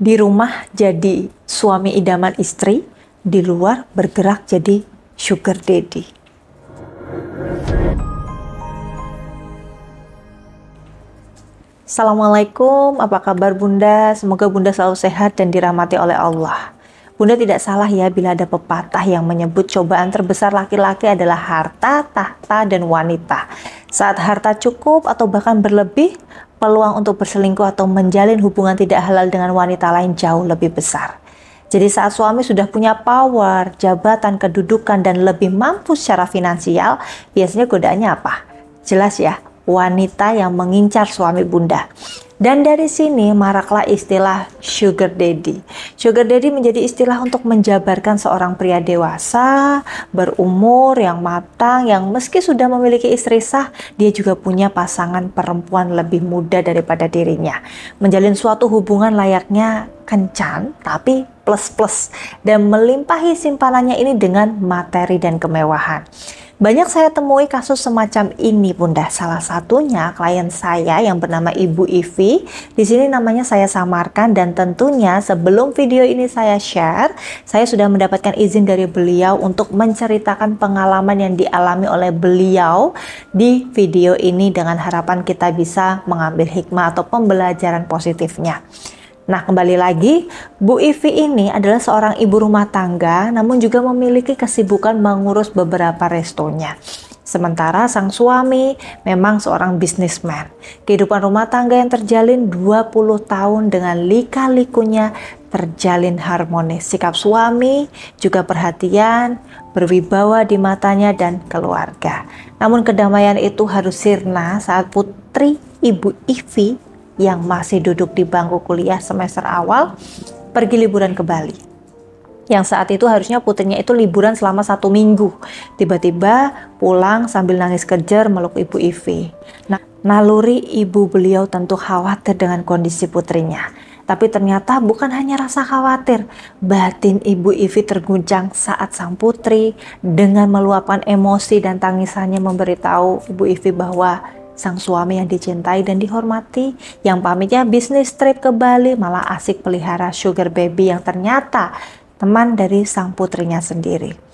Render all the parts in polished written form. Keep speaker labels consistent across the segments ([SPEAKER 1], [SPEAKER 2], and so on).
[SPEAKER 1] Di rumah jadi suami idaman istri, di luar bergerak jadi sugar daddy. Assalamualaikum, apa kabar Bunda? Semoga Bunda selalu sehat dan dirahmati oleh Allah. Bunda tidak salah ya bila ada pepatah yang menyebut cobaan terbesar laki-laki adalah harta, tahta, dan wanita. Saat harta cukup atau bahkan berlebih, peluang untuk berselingkuh atau menjalin hubungan tidak halal dengan wanita lain jauh lebih besar. Jadi saat suami sudah punya power, jabatan, kedudukan, dan lebih mampu secara finansial, biasanya godaannya apa? Jelas ya, wanita yang mengincar suami Bunda. Dan dari sini maraklah istilah sugar daddy. Sugar daddy menjadi istilah untuk menjabarkan seorang pria dewasa, berumur, yang matang, yang meski sudah memiliki istri sah, dia juga punya pasangan perempuan lebih muda daripada dirinya. Menjalin suatu hubungan layaknya kencan, tapi plus-plus, dan melimpahi simpanannya ini dengan materi dan kemewahan. Banyak saya temui kasus semacam ini Bunda. Salah satunya klien saya yang bernama Ibu Ivi. Di sini namanya saya samarkan dan tentunya sebelum video ini saya share, saya sudah mendapatkan izin dari beliau untuk menceritakan pengalaman yang dialami oleh beliau di video ini dengan harapan kita bisa mengambil hikmah atau pembelajaran positifnya. Nah, kembali lagi, Bu Ivi ini adalah seorang ibu rumah tangga, namun juga memiliki kesibukan mengurus beberapa restonya. Sementara sang suami memang seorang bisnismen. Kehidupan rumah tangga yang terjalin 20 tahun dengan lika-likunya terjalin harmonis. Sikap suami juga perhatian, berwibawa di matanya dan keluarga. Namun kedamaian itu harus sirna saat putri Ibu Ivi yang masih duduk di bangku kuliah semester awal pergi liburan ke Bali. Yang saat itu harusnya putrinya itu liburan selama 1 minggu. Tiba-tiba pulang sambil nangis kejer meluk Ibu Ivi. Nah, naluri ibu beliau tentu khawatir dengan kondisi putrinya. Tapi ternyata bukan hanya rasa khawatir, batin Ibu Ivi terguncang saat sang putri dengan meluapkan emosi dan tangisannya memberitahu Ibu Ivi bahwa sang suami yang dicintai dan dihormati, yang pamitnya bisnis trip ke Bali malah asik pelihara sugar baby yang ternyata teman dari sang putrinya sendiri.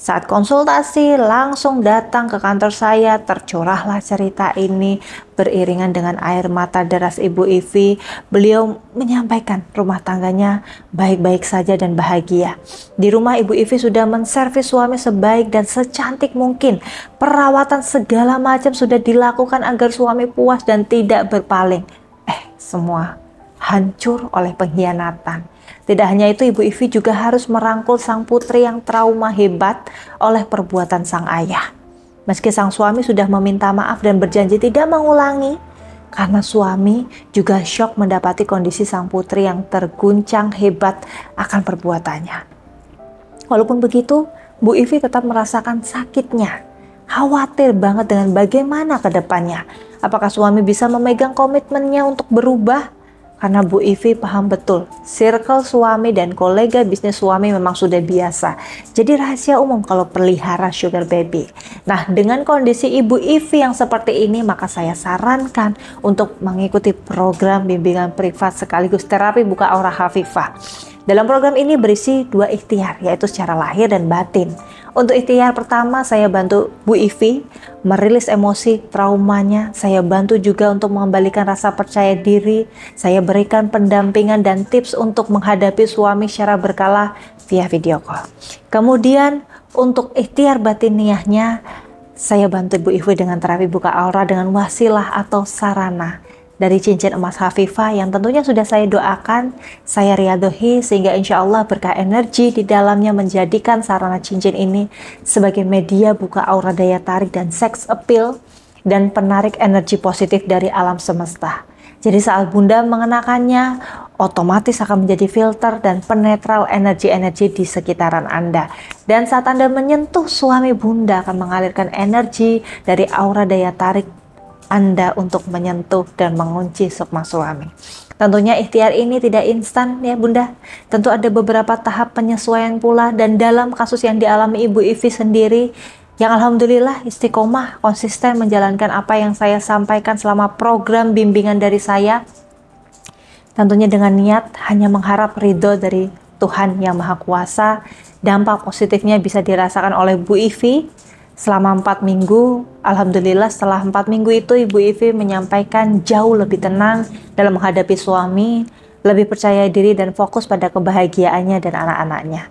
[SPEAKER 1] Saat konsultasi langsung datang ke kantor saya, tercurahlah cerita ini beriringan dengan air mata deras Ibu Ivi. Beliau menyampaikan rumah tangganya baik-baik saja dan bahagia. Di rumah Ibu Ivi sudah menservis suami sebaik dan secantik mungkin. Perawatan segala macam sudah dilakukan agar suami puas dan tidak berpaling. Semua hancur oleh pengkhianatan. Tidak hanya itu, Ibu Ivi juga harus merangkul sang putri yang trauma hebat oleh perbuatan sang ayah. Meski sang suami sudah meminta maaf dan berjanji tidak mengulangi, karena suami juga syok mendapati kondisi sang putri yang terguncang hebat akan perbuatannya. Walaupun begitu, Bu Ivi tetap merasakan sakitnya, khawatir banget dengan bagaimana ke depannya. Apakah suami bisa memegang komitmennya untuk berubah? Karena Bu Ivi paham betul, circle suami dan kolega bisnis suami memang sudah biasa. Jadi rahasia umum kalau pelihara sugar baby. Nah, dengan kondisi Ibu Ivi yang seperti ini, maka saya sarankan untuk mengikuti program bimbingan privat sekaligus terapi buka aura Hafifah. Dalam program ini berisi 2 ikhtiar, yaitu secara lahir dan batin. Untuk ikhtiar pertama, saya bantu Bu Ivi merilis emosi traumanya. Saya bantu juga untuk mengembalikan rasa percaya diri. Saya berikan pendampingan dan tips untuk menghadapi suami secara berkala via video call. Kemudian untuk ikhtiar batiniahnya, saya bantu Bu Ivi dengan terapi buka aura dengan wasilah atau sarana dari cincin emas Hafifah yang tentunya sudah saya doakan, saya riadohi sehingga insya Allah berkah energi di dalamnya menjadikan sarana cincin ini sebagai media buka aura daya tarik dan sex appeal dan penarik energi positif dari alam semesta. Jadi saat Bunda mengenakannya, otomatis akan menjadi filter dan penetral energi-energi di sekitaran Anda. Dan saat Anda menyentuh suami Bunda akan mengalirkan energi dari aura daya tarik Anda untuk menyentuh dan mengunci sukma suami. Tentunya ikhtiar ini tidak instan ya Bunda. Tentu ada beberapa tahap penyesuaian pula, dan dalam kasus yang dialami Ibu Ivi sendiri, yang alhamdulillah istiqomah konsisten menjalankan apa yang saya sampaikan selama program bimbingan dari saya, Tentunya dengan niat hanya mengharap ridho dari Tuhan yang Maha Kuasa. Dampak positifnya bisa dirasakan oleh Bu Ivi selama 4 minggu. Alhamdulillah setelah 4 minggu itu Ibu Ivi menyampaikan jauh lebih tenang dalam menghadapi suami, lebih percaya diri dan fokus pada kebahagiaannya dan anak-anaknya.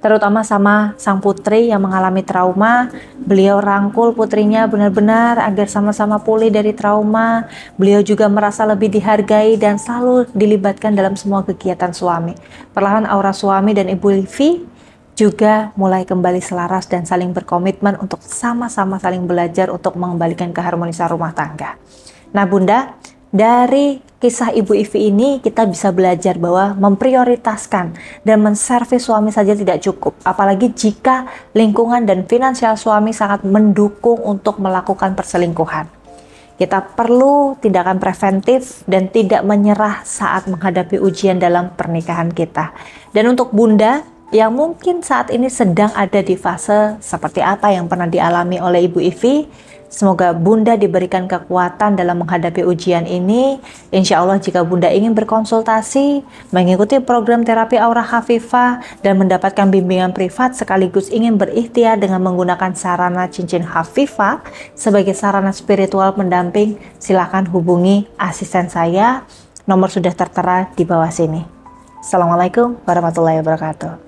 [SPEAKER 1] Terutama sama sang putri yang mengalami trauma, beliau rangkul putrinya benar-benar agar sama-sama pulih dari trauma. Beliau juga merasa lebih dihargai dan selalu dilibatkan dalam semua kegiatan suami. Perlahan aura suami dan Ibu Livi juga mulai kembali selaras dan saling berkomitmen untuk sama-sama saling belajar untuk mengembalikan keharmonisan rumah tangga. Nah Bunda, dari kisah Ibu Ivi ini kita bisa belajar bahwa memprioritaskan dan menservis suami saja tidak cukup, apalagi jika lingkungan dan finansial suami sangat mendukung untuk melakukan perselingkuhan. Kita perlu tindakan preventif dan tidak menyerah saat menghadapi ujian dalam pernikahan kita. Dan untuk Bunda yang mungkin saat ini sedang ada di fase seperti apa yang pernah dialami oleh Ibu Ivi, semoga Bunda diberikan kekuatan dalam menghadapi ujian ini. Insya Allah jika Bunda ingin berkonsultasi, mengikuti program terapi aura Khafifah, dan mendapatkan bimbingan privat sekaligus ingin berikhtiar dengan menggunakan sarana cincin Khafifah sebagai sarana spiritual pendamping, silakan hubungi asisten saya. Nomor sudah tertera di bawah sini. Assalamualaikum warahmatullahi wabarakatuh.